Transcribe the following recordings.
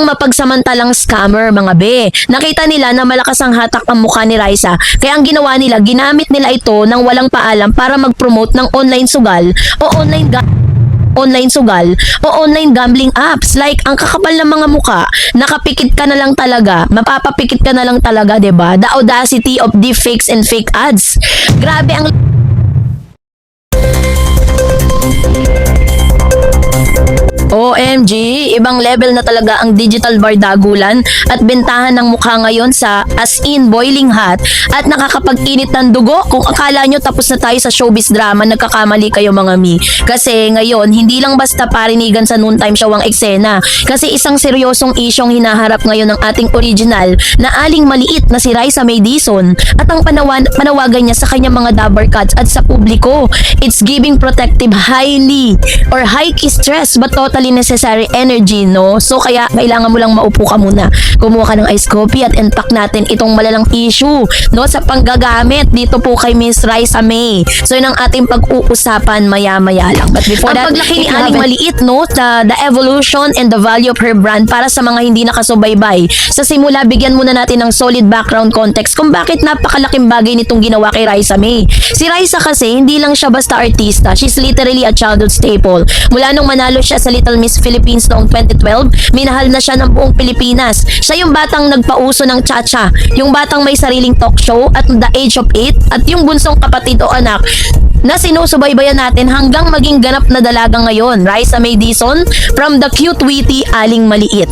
ang mapagsamantalang scammer, mga be. Nakita nila na malakas ang hatak ang mukha ni Raisa, kaya ang ginawa nila, ginamit nila ito ng walang paalam para mag-promote ng online sugal o online gambling apps. Like, ang kakapal ng mga muka, nakapikit ka na lang talaga, mapapapikit ka na lang talaga, 'di ba? The audacity of deepfakes and fake ads. Grabe ang OMG, ibang level na talaga ang digital bardagulan at bentahan ng mukha ngayon sa as in boiling hot at nakakapag-init ng dugo. Kung akala nyo tapos na tayo sa showbiz drama, nagkakamali kayo mga mi. Kasi ngayon, hindi lang basta parinigan sa noontime show ang eksena. Kasi isang seryosong isyong hinaharap ngayon ng ating original na aling maliit na si Raisa May Dizon at ang panawagan niya sa kanyang mga dabber cuts at sa publiko. It's giving protective highly or high stress but totally necessary energy, no? So kaya kailangan mo lang maupo ka muna, kumuha ka ng iced coffee at unpack natin itong malalang issue, no, sa panggagamit dito po kay Miss Raisa May. So yun ang ating pag-uusapan maya-maya lang. But before that, paglaki ni Aling Maliit, no, the evolution and the value of her brand para sa mga hindi nakasubaybay. Sa simula, bigyan muna natin ng solid background context kung bakit napakalaking bagay nitong ginawa kay Raisa May. Si Raisa kasi, hindi lang siya basta artista. She's literally a childhood staple. Mula nung manalo siya sa Little Miss Philippines noong 2012, minahal na siya ng buong Pilipinas. Siya yung batang nagpauso ng cha-cha, yung batang may sariling talk show at the age of 8, at yung bunsong kapatid o anak na sinusubaybayan natin hanggang maging ganap na dalaga ngayon, Raisa May Dizon, from the cute witty Aling Maliit.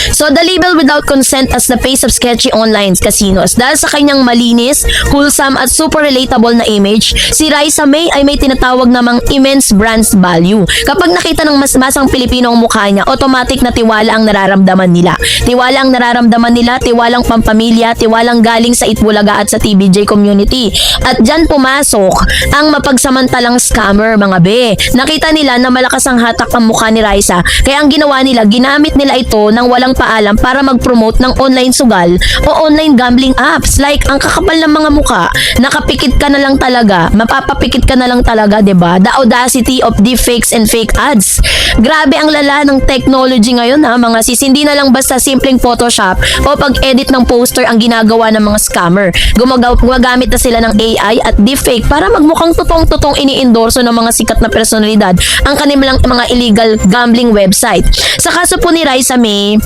So the label without consent as the face of sketchy online casinos. Dahil sa kanyang malinis, wholesome at super relatable na image, si Raisa May ay may tinatawag namang immense brand value. Kapag nakita ng masang Pilipino ang mukha niya, automatic na tiwala ang nararamdaman nila. Tiwala ang nararamdaman nila, tiwalang pampamilya, tiwalang galing sa Itbulaga at sa TBJ community. At dyan pumasok ang mapagsamantalang scammer, mga be. Nakita nila na malakas ang hatak ang mukha ni Raisa, kaya ang ginawa nila, ginamit nila ito ng walang paalam para mag-promote ng online sugal o online gambling apps. Like, ang kakapal ng mga muka, nakapikit ka na lang talaga, mapapapikit ka na lang talaga, 'di ba? The audacity of deepfakes and fake ads. Grabe ang lala ng technology ngayon, ha, mga sis. Hindi na lang basta simpleng Photoshop o pag-edit ng poster ang ginagawa ng mga scammer. Gumagamit na sila ng AI at deepfake para magmukhang totoong-totoong ini-endorso ng mga sikat na personalidad ang kanilang mga illegal gambling website. Sa kaso po ni Raisa May,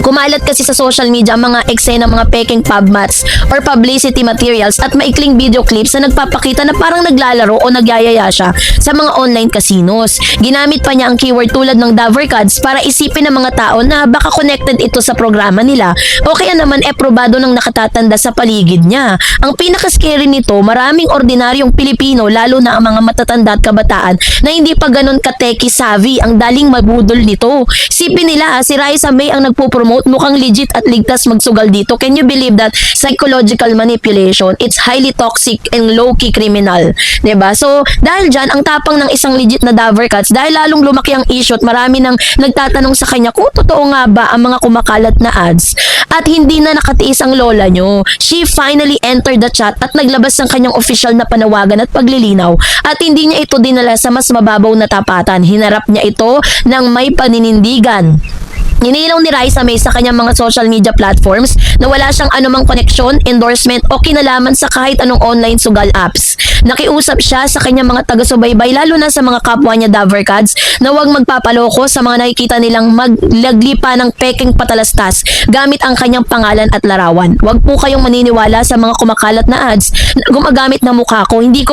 kumalat kasi sa social media ang mga eksena ng mga peking pub mats or publicity materials at maikling video clips na nagpapakita na parang naglalaro o nagyayaya siya sa mga online casinos. Ginamit pa niya ang keyword tulad ng Dabber Cards para isipin ng mga tao na baka connected ito sa programa nila o kaya naman probado ng nakatatanda sa paligid niya. Ang pinaka-scary nito, maraming ordinaryong Pilipino, lalo na ang mga matatanda at kabataan na hindi pa ganun ka-techie savvy ang daling mabudol nito. Sipin nila, si Raisa May ang nagpo-promote, mukhang legit at ligtas magsugal dito. Can you believe that? Psychological manipulation. It's highly toxic and low-key criminal. 'Di ba? So, dahil dyan, ang tapang ng isang legit na Dabber Cats, dahil lalong lumaki ang issue at marami nang nagtatanong sa kanya kung totoo nga ba ang mga kumakalat na ads. At hindi na nakatiis ang lola nyo. She finally entered the chat at naglabas ng kanyang official na panawagan at paglilinaw. At hindi niya ito dinala sa mas mababaw na tapatan. Hinarap niya ito ng may paninindigan. Inilaw ni Raisa May sa kanyang mga social media platforms na wala siyang anumang koneksyon, endorsement o kinalaman sa kahit anong online sugal apps. Nakiusap siya sa kanyang mga taga-subaybay, lalo na sa mga kapwa niya Dabber Cards, na huwag magpapaloko sa mga nakikita nilang maglaglipa ng peking patalastas gamit ang kanyang pangalan at larawan. Huwag po kayong maniniwala sa mga kumakalat na ads na gumagamit ng mukha ko. Hindi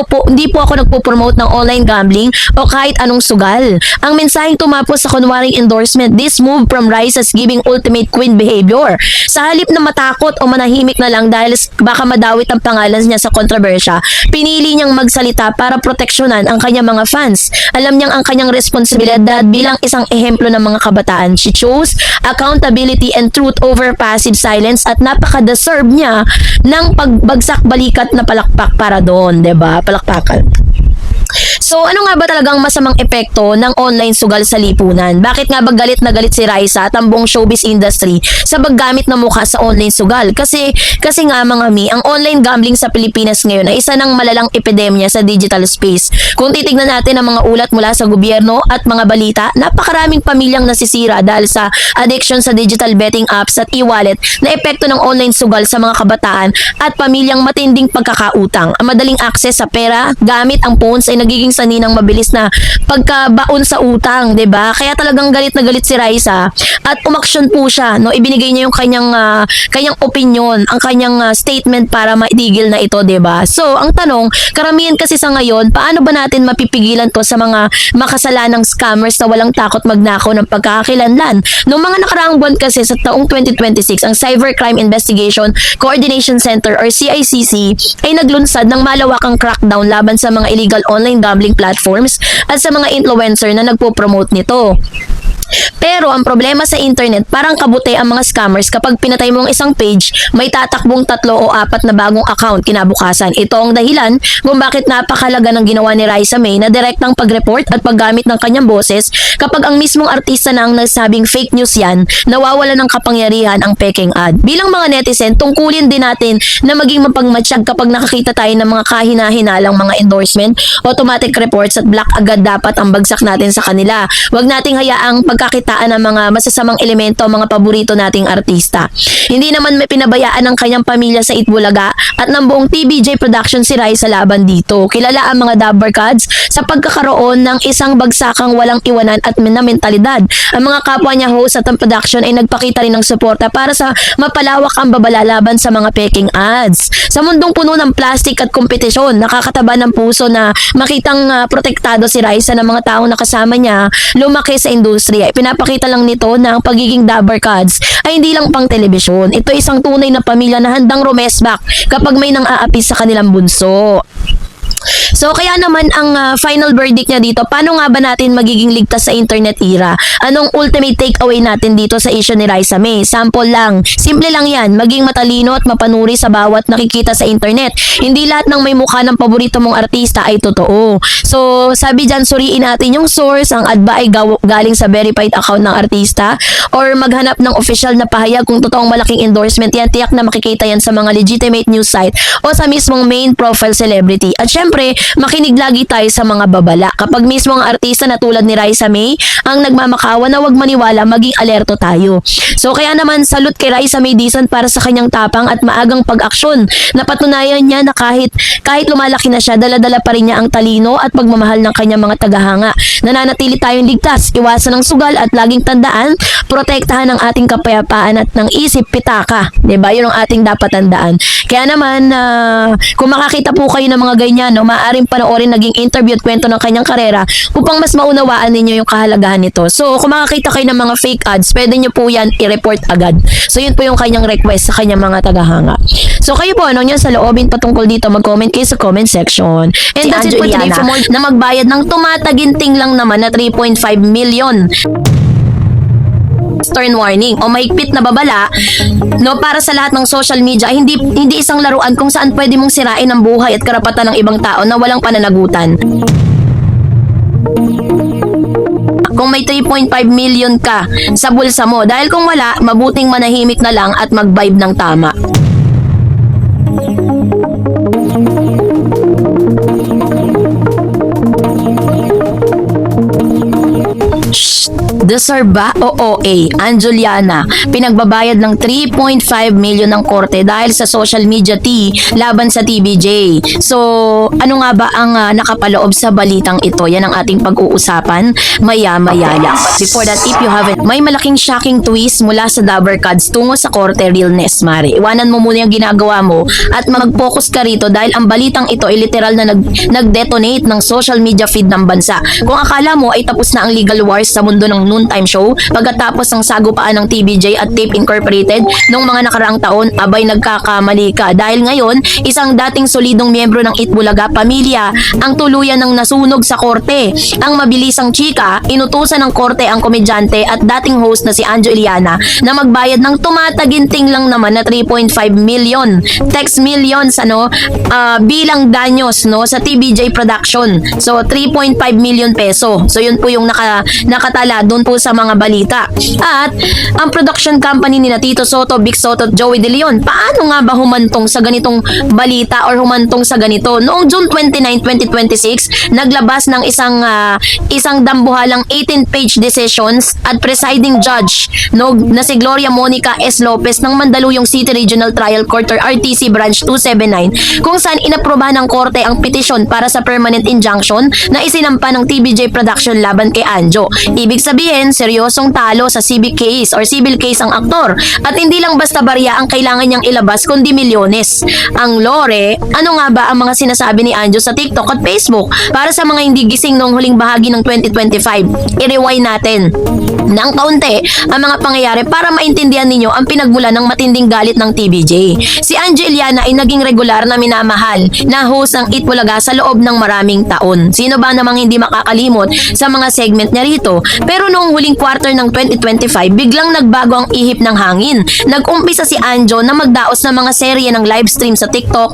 po ako nagpo-promote ng online gambling o kahit anong sugal. Ang mensaheng tumapos sa kunwaring endorsement, this move from Raisa's giving ultimate queen behavior. Sa halip na matakot o manahimik na lang dahil baka madawit ang pangalan niya sa kontrobersya, pinili niyang magsalita para proteksyonan ang kanyang mga fans. Alam niyang ang kanyang responsibilidad bilang isang ehemplo ng mga kabataan. She chose accountability and truth over passive silence at napaka-deserve niya ng pagbagsak balikat na palakpak para doon, 'di ba? Palakpakan. So ano nga ba talagang masamang epekto ng online sugal sa lipunan? Bakit nga ba galit na galit si Raisa at ang buong showbiz industry sa paggamit ng mukha sa online sugal? Kasi nga mga mi, ang online gambling sa Pilipinas ngayon ay isa ng malalang epidemya sa digital space. Kung titignan natin ang mga ulat mula sa gobyerno at mga balita, napakaraming pamilyang nasisira dahil sa addiction sa digital betting apps at e-wallet na epekto ng online sugal sa mga kabataan at pamilyang matinding pagkakautang. Ang madaling access sa pera gamit ang phones ay nagiging saninang mabilis na pagkabaon sa utang, 'di ba? Kaya talagang galit na galit si Raisa at umaksyon po siya, no? Ibinigay niya yung kanyang opinion, ang kanyang statement para maitigil na ito, 'di ba? So, ang tanong, karamihan kasi sa ngayon, paano ba natin mapipigilan 'to sa mga makasalanang scammers na walang takot magnakaw ng pagkakakilanlan? Noong mga nakaraang buwan kasi sa taong 2026, ang Cybercrime Investigation Coordination Center or CICC ay naglunsad ng malawakang crackdown laban sa mga illegal online gambling platforms at sa mga influencer na nagpo-promote nito. Pero ang problema sa internet, parang kabuti ang mga scammers kapag pinatay mo ang isang page, may tatakbong 3 o 4 na bagong account kinabukasan. Ito ang dahilan kung bakit napakalaga ng ginawa ni Raisa May na direktang pag-report at paggamit ng kanyang boses kapag ang mismong artista na ang nagsabing fake news yan, nawawala ng kapangyarihan ang peking ad. Bilang mga netizen, tungkulin din natin na maging mapagmatsyag kapag nakakita tayo ng mga kahina-hinalang mga endorsement, automatic reports at block agad dapat ang bagsak natin sa kanila. Huwag nating hayaang pagkakitaan ng mga masasamang elemento ang mga paborito nating artista. Hindi naman may pinabayaan ng kanyang pamilya sa Itbulaga at ng buong TVJ production si Raisa laban dito. Kilala ang mga Dabber Gods sa pagkakaroon ng isang bagsakang walang iwanan at na mentalidad. Ang mga kapwa niya host at ang production ay nagpakita rin ng suporta para sa mapalawak ang babala laban sa mga peking ads. Sa mundong puno ng plastic at kompetisyon, nakakataba ng puso na makitang protektado si Raisa ng mga taong nakasama niya lumaki sa industriya. Pinapakita lang nito na ang pagiging Dabber Gods ay hindi lang pang telebisyon. Ito ay isang tunay na pamilya na handang rumesbak kapag may nang-aapi sa kanilang bunso. So kaya naman ang final verdict niya dito, paano nga ba natin magiging ligtas sa internet era? Anong ultimate takeaway natin dito sa issue ni Raisa May? Sample lang, simple lang yan, maging matalino at mapanuri sa bawat nakikita sa internet. Hindi lahat ng may mukha ng paborito mong artista ay totoo. So sabi dyan, suriin natin yung source, ang ad ba ay galing sa verified account ng artista, or maghanap ng official na pahayag kung totoong malaking endorsement yan, tiyak na makikita yan sa mga legitimate news site o sa mismong main profile celebrity. At syempre, makinig lagi tayo sa mga babala. Kapag mismo ang artista na tulad ni Raisa May ang nagmamakawa, na huwag maniwala, maging alerto tayo. So kaya naman salute kay Raisa May Dizon para sa kanyang tapang at maagang pag-aksyon. Napatunayan niya na kahit lumalaki na siya, dala-dala pa rin niya ang talino at pagmamahal ng kanyang mga tagahanga. Nananatili tayong ligtas, iwasan ng sugal at laging tandaan, protektahan ang ating kapayapaan at ng isip pitaka. 'Di ba? 'Yun ang ating dapat tandaan. Kaya naman kung makakita po kayo ng mga ganyan, no, maaaring panoorin naging interview at kwento ng kanyang karera upang mas maunawaan ninyo yung kahalagahan nito. So, kung makakita kayo ng mga fake ads, pwede nyo po yan i-report agad. So, yun po yung kanyang request sa kanyang mga tagahanga. So, kayo po, ano nyo sa loobin patungkol dito, mag-comment kayo sa comment section. And that's it for today. For more na magbayad ng tumataginting lang naman na 3.5 million. Stern warning o mahigpit na babala, no, para sa lahat ng social media ay hindi isang laruan kung saan pwede mong sirain ang buhay at karapatan ng ibang tao na walang pananagutan. Kung may 3.5 million ka sa bulsa mo, dahil kung wala, mabuting manahimik na lang at mag-vibe ng tama. Deserve ba o OA ang Juliana pinagbabayad ng 3.5 million ng korte dahil sa social media tea laban sa TVJ? So, ano nga ba ang nakapaloob sa balitang ito? Yan ang ating pag-uusapan maya-maya lang. But before that, if you haven't, may malaking shocking twist mula sa Dabber Gods tungo sa korte realness, Mari. Iwanan mo muna yung ginagawa mo at mag-focus ka rito dahil ang balitang ito ay literal na nag-detonate ng social media feed ng bansa. Kung akala mo ay tapos na ang legal wars sa mundo ng noontime show pagkatapos ng sagupaan ng TVJ at Tape Incorporated noong mga nakaraang taon, abay nagkakamali ka. Dahil ngayon, isang dating solidong miyembro ng Itbulaga pamilya ang tuluyan ng nasunog sa korte. Ang mabilisang chika, inutusan ng korte ang komedyante at dating host na si Anjo Iliana na magbayad ng tumataginting lang naman na 3.5 million tax millions bilang danyos sa TVJ production. So 3.5 million peso. So yun po yung nakatala doon po sa mga balita. At ang production company ni Tito Soto, Vic Soto at Joey De Leon, paano nga ba humantong sa ganitong balita or humantong sa ganito? Noong June 29, 2026, naglabas ng isang dambuhalang 18-page decisions at presiding judge na si Gloria Monica S. Lopez ng Mandaluyong City Regional Trial Court or RTC Branch 279 kung saan inaprobahan ng korte ang petisyon para sa permanent injunction na isinampa ng TVJ Production laban kay Anjo. Ibig sabihin, seryosong talo sa civil case ang aktor at hindi lang basta barya ang kailangan niyang ilabas kundi milyones. Ang lore, ano nga ba ang mga sinasabi ni Anjo sa TikTok at Facebook? Para sa mga hindi gising noong huling bahagi ng 2025, i-rewind natin ng kaunti ang mga pangyayari para maintindihan ninyo ang pinagmulan ng matinding galit ng TVJ. Si Anjo Iliana ay naging regular na minamahal na host ng Itbulaga sa loob ng maraming taon. Sino ba namang hindi makakalimot sa mga segment niya rito? Pero noong huling quarter ng 2025, biglang nagbago ang ihip ng hangin. Nag-umpisa si Anjo na magdaos ng mga serye ng live stream sa TikTok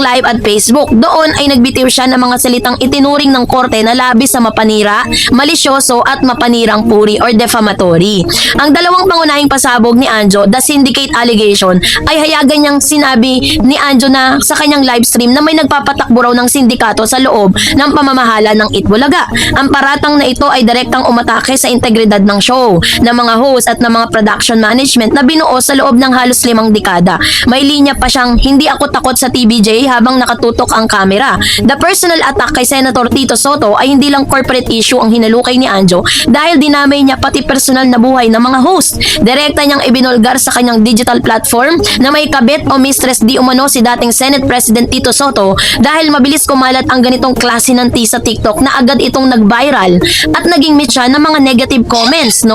Live at Facebook. Doon ay nagbitiw siya ng mga salitang itinuring ng korte na labis sa mapanira, malisyoso at mapanirang puri or defamatory. Ang dalawang pangunahing pasabog ni Anjo, the syndicate allegation, ay hayagan niyang sinabi ni Anjo na sa kanyang live stream na may nagpapatakbo raw ng sindikato sa loob ng pamamahala ng Itbulaga. Ang paratang na ito ay direktang umatake sa integridad ng show, ng mga host at ng mga production management na binuo sa loob ng halos 5 dekada. May linya pa siyang hindi ako takot sa TVJ habang nakatutok ang kamera. The personal attack kay Senator Tito Soto ay hindi lang corporate issue ang hinalukay ni Anjo dahil dinamay niya pati personal na buhay ng mga host. Direkta niyang ibinulgar sa kanyang digital platform na may kabit o mistress di umano si dating Senate President Tito Soto dahil mabilis kumalat ang ganitong klase ng tea sa TikTok na agad itong nag-viral at naging meet siya ng mga negative comments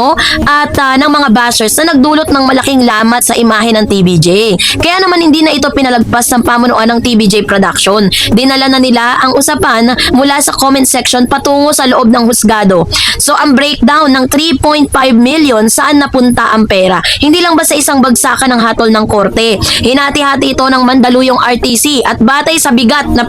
at ng mga bashers na nagdulot ng malaking lamat sa imahe ng TVJ. Kaya naman hindi na ito pinalagpas ng pamunuan ng TVJ Production. Dinala na nila ang usapan mula sa comment section patungo sa loob ng husgado. So ang breakdown ng 3.5 million saan napunta ang pera. Hindi lang ba sa isang bagsakan ng hatol ng korte. Hinati-hati ito ng Mandaluyong RTC at batay sa bigat na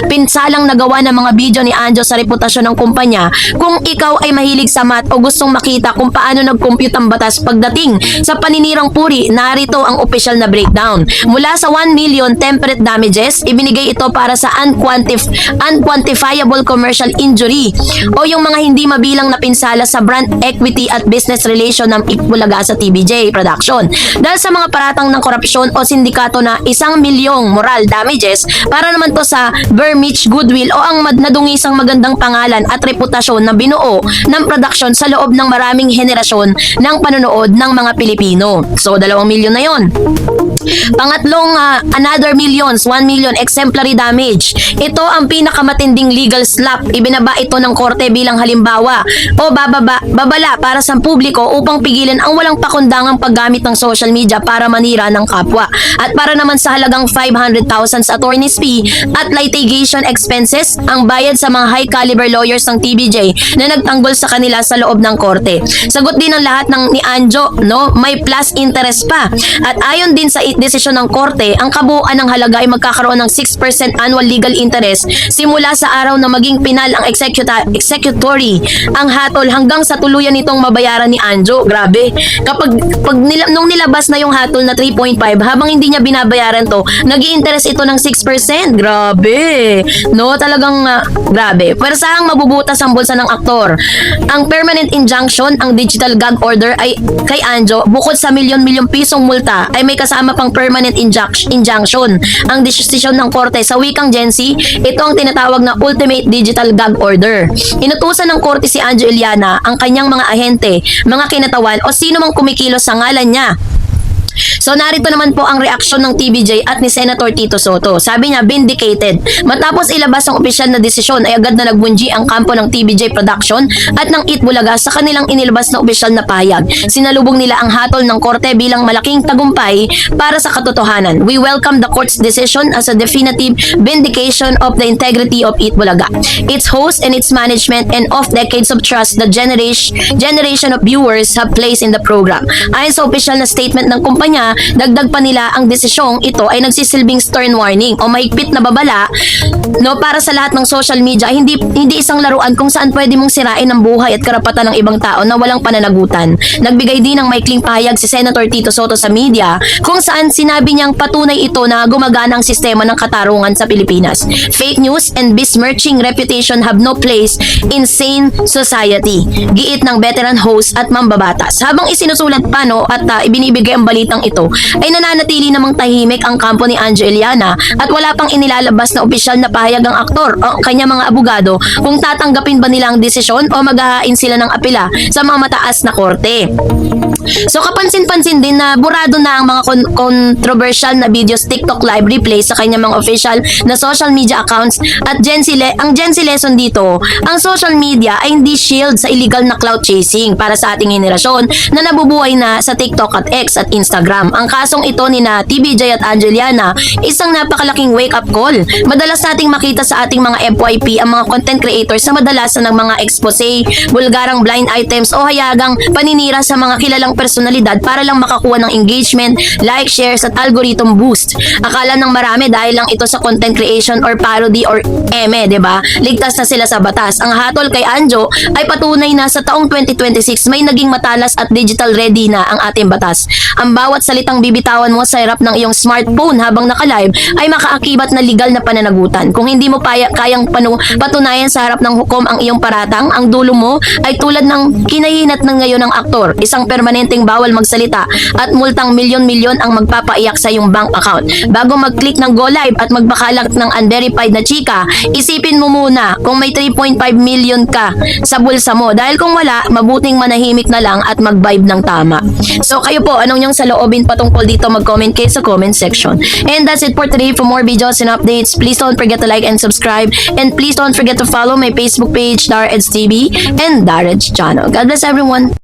pinsalang nagawa ng mga video ni Anjo sa reputasyon ng kumpanya, kung ikaw ay mahilig sa math o gustong makita kung paano nag-compute ang batas pagdating sa paninirang puri, narito ang opisyal na breakdown. Mula sa 1 million temperate damages, ibinigay ito para sa unquantifiable commercial injury o yung mga hindi mabilang na pinsala sa brand equity at business relation ng Itbulaga sa TVJ Production. Dahil sa mga paratang ng korupsyon o sindikato na 1 milyong moral damages para naman to sa Vermich goodwill o ang nadungisang magandang pangalan at reputasyon na binuo ng production sa loob ng maraming henerasyon ng panonood ng mga Pilipino. So 2 milyon na yon. Pangatlong, another millions, 1 million exemplary damage. Ito ang pinakamatinding legal slap. Ibinaba ito ng korte bilang halimbawa o babala para sa publiko upang pigilan ang walang pakundangang paggamit ng social media para manira ng kapwa. At para naman sa halagang 500,000 sa attorney's fee at litigation expenses, ang bayad sa mga high caliber lawyers ng TVJ na nagtanggol sa kanila sa loob ng korte. Sagot din ng lahat ni Anjo, may plus interest pa. At ayon din sa desisyon ng korte, ang kabuuan ng halaga ay magkakaroon ng 6% annual legal interest simula sa araw na maging pinal ang executory ang hatol hanggang sa tuluyan nitong mabayaran ni Anjo. Grabe. Nung nilabas na yung hatol na 3.5, habang hindi niya binabayaran to, nag-i-interest ito ng 6%. Grabe. Talagang grabe. Persahang mabubutas ang bulsa ng aktor. Ang permanent injunction, ang digital gag order ay kay Anjo, bukod sa milyon-milyong pisong multa, ay may kasama pang permanent injunction. Ang desisyon ng korte sa wikang Gen Z, ito ang tinatawag na ultimate digital gag order. Inutusan ng korte si Anjo Iliana, ang kanyang mga ahente, mga kinatawan o sino mang kumikilos sa ngalan niya So narito naman po ang reaksyon ng TVJ at ni Senator Tito Soto. Sabi niya, vindicated. Matapos ilabas ang opisyal na desisyon ay agad na nagbunji ang kampo ng TVJ Production at ng Eat Bulaga sa kanilang inilabas na opisyal na pahayag. Sinalubong nila ang hatol ng korte bilang malaking tagumpay para sa katotohanan. We welcome the court's decision as a definitive vindication of the integrity of Eat Bulaga, its host and its management, and of decades of trust the generation of viewers have placed in the program. Ayon sa opisyal na statement ng kumpanya, dagdag pa nila ang desisyong ito ay nagsisilbing stern warning o mahigpit na babala para sa lahat ng social media. Hindi isang laruan kung saan pwede mong sirain ang buhay at karapatan ng ibang tao na walang pananagutan. Nagbigay din ng maikling pahayag si Senator Tito Soto sa media kung saan sinabi niyang patunay ito na gumagana ang sistema ng katarungan sa Pilipinas. Fake news and besmirching reputation have no place in sane society. Giit ng veteran host at mambabatas. Habang isinusulat pa at ibinibigay ang balitang ito, ay nananatili namang tahimik ang kampo ni Anjo Eliana at wala pang inilalabas na opisyal na pahayag ang aktor o kanya mga abogado kung tatanggapin ba nila ang desisyon o maghahain sila ng apela sa mga mataas na korte. So kapansin-pansin din na burado na ang mga controversial na videos TikTok live replay sa kanyang mga official na social media accounts at ang Gen Z lesson dito, ang social media ay hindi shield sa illegal na clout chasing para sa ating henerasyon na nabubuhay na sa TikTok at X at Instagram. Ang kasong ito ni na TVJ at Angeliana, isang napakalaking wake-up call. Madalas nating makita sa ating mga FYP ang mga content creators sa madalasan ng mga expose, bulgarang blind items o hayagang paninira sa mga kilalang personalidad para lang makakuha ng engagement, like, shares at algorithm boost. Akala ng marami dahil lang ito sa content creation or parody or eme, 'di ba? Ligtas na sila sa batas. Ang hatol kay Anjo ay patunay na sa taong 2026 may naging matalas at digital ready na ang ating batas. Ang bawat salitang bibitawan mo sa harap ng iyong smartphone habang naka-live ay makaakibat na legal na pananagutan. Kung hindi mo kayang patunayan sa harap ng hukom ang iyong paratang, ang dulo mo ay tulad ng kinahinat ng ngayon ng aktor, isang permanenteng bawal magsalita at multang milyon-milyon ang magpapaiyak sa iyong bank account. Bago mag-click ng go live at magbakalak ng unverified na chika, isipin mo muna kung may 3.5 million ka sa bulsa mo, dahil kung wala, mabuting manahimik na lang at mag-vibe ng tama. So kayo po, anong yung saloobin patungkol dito? Mag-comment kayo sa comment section. And that's it for today. For more videos and updates, please don't forget to like and subscribe, and please don't forget to follow my Facebook page, DarEds TV and DarEds channel. God bless everyone.